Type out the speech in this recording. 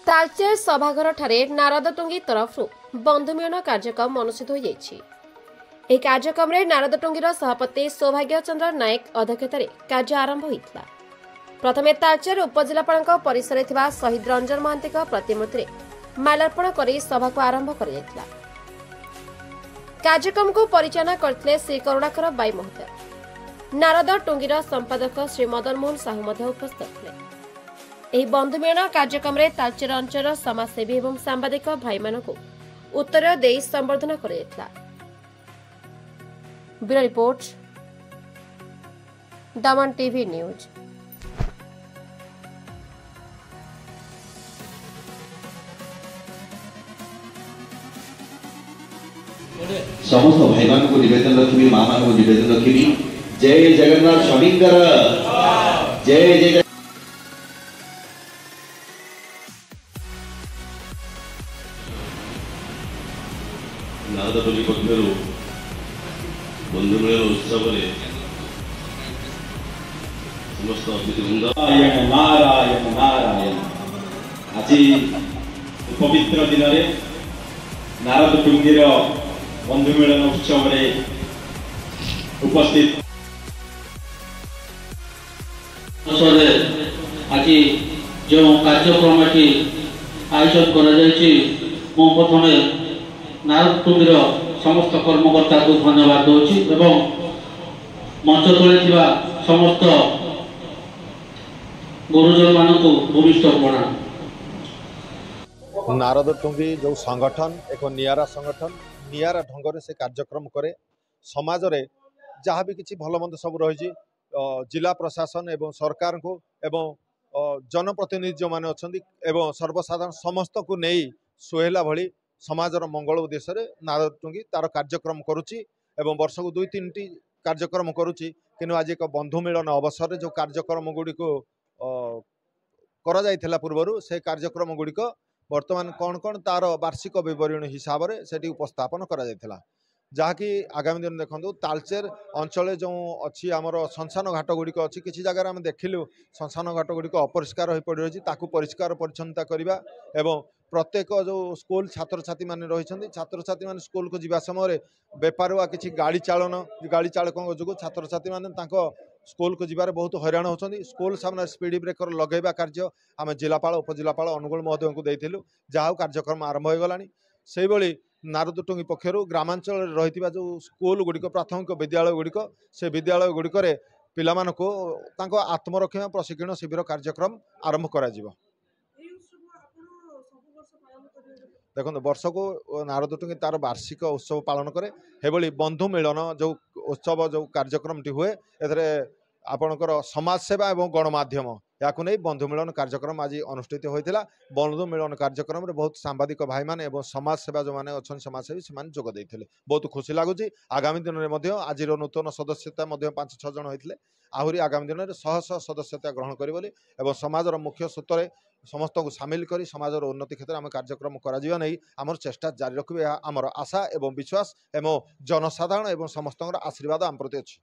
तालचेर सभाघर ठारे नारदटुंगी तरफ बंधुमिलन कार्यक्रम अनुष्ठित हो जाइछि। कार्यक्रम में नारदटुंगीर सभापति सौभाग्य चंद्र नायक अध्यक्षतार कार्य आरंभ होता। प्रथमे तालचेर उपजिलापाल परिसर में शहीद रंजन महांती प्रतिमूर्ति माल्यार्पण कर सभा को आरंभ कर कार्यक्रम को परिचालना करते श्री करुणाकर बाई महोदय। नारदटुंगीर संपादक श्री मदन मोहन साहू उपस्थित थे। ଏହି ବନ୍ଧୁମିଳନ କାର୍ଯ୍ୟକ୍ରମରେ ତାଳଚେର ଅଞ୍ଚଳର ସମାଜସେବୀ ଏବଂ ସାମ୍ବାଦିକ ଭାଇମାନଙ୍କୁ ଉତ୍ତର ଦେଇ ସମ୍ବର୍ଦ୍ଧନା କରାଯାଇଥିଲା। ବ୍ୟୁରୋ ରିପୋର୍ଟ, ଦମନ ଟିଭି ନ୍ୟୁଜ୍। समस्त भाई मान को निवेदन रखी, माँ मान को निवेदन रखी, जय जगन्नाथ स्वामींकर जय जय। नारदटुंगी पक्षर बंधुमिलन उत्सव समस्त अतिथिवृंद नारायण नारायण। आज पवित्र दिन में नारदटुंगीर बंधुमिलन उत्सव उपस्थित आज जो कार्यक्रम आयोजन कर नारदटुंगीर समस्त कर्मकर्ता को धन्यवाद दूची एवं मंच तले समस्त गुरुजन मान को भूमिष्ठ प्रणाम। नारदटुंगी जो संगठन एक नियारा संगठन नियारा ढंग से कार्यक्रम करे समाज रे जहाँ भी किसी भल मंद सब रही जिला प्रशासन एवं सरकार को एवं जनप्रतिनिधि जो मैंने अच्छा एवं सर्वसाधारण समस्त को नहीं सुहेला भली समाजर मंगल उद्देश्य नारदटुंगी तार कार्यक्रम करुच्ची एवं वर्ष को 2-3 कार्यक्रम करुच्ची किंतु आज एक बंधु मिलन अवसर जो कार्यक्रम गुड़ी को करा जायथिला पूर्वरु से कार्यक्रम गुड़ी को वर्तमान कौन कौन तार वार्षिक विवरण हिसाब से उपस्थापन करा जायथिला जहाँकि आगामी दिन देखो तालचेर अंचल जो अच्छी आमर श्मशान घाट गुड़िक अच्छी किसी जगह आम देखिलु श्मशान घाट गुड़िक अपरिष्कार हो पड़ रही परिष्कार परिच्छन्नता करवा एवं प्रत्येक जो स्कूल छात्र छात्री मान रही छात्र छात्री मान स्कूल को जीवा समय बेपारुआ किसी गाड़ी चालकों जो छात्र छात्री मान स्कूल को जीवार बहुत हैरान होती। स्कूल सामने स्पीड ब्रेकर लगेवा कार्य आम जिलापाल उपजिलापाल अनुगुल महोदय को देथिलु जहाँ कार्यक्रम आरंभ हो गलानी। से भली नारदटुंगी पक्षर ग्रामांचल रही जो स्कूल गुड़िक प्राथमिक विद्यालय गुड़िक से विद्यालय गुड़िक पिलामानकु तांको आत्मरक्षा प्रशिक्षण शिविर कार्यक्रम आरंभ करा जिवो। देखो वर्ष को नारदटुंगी तार वार्षिक उत्सव पालन करे हेबली बंधु मिलन जो उत्सव जो कार्यक्रम हुए आपणकर समाज सेवा एवं गणमाध्यम या बंधु मिलन कार्यक्रम आज अनुष्ठित होता। बंधु मिलन कार्यक्रम में बहुत सांबादिक भाई मान एवं समाज सेवा जो मैंने अच्छा समाजसेवी से जोग देते बहुत खुशी लगुच। आगामी दिन में आज नूतन सदस्यता 5-6 जन होते आहरी आगामी दिन में शह सदस्यता ग्रहण कर समाजर मुख्य सूत्र समस्त को सामिल कर समाजर उन्नति क्षेत्र में कार्यक्रम करा नहीं आमर चेष्टा जारी रखिए आमर आशा एवं विश्वास एवं जनसाधारण एवं समस्त आशीर्वाद आम प्रति अच्छी।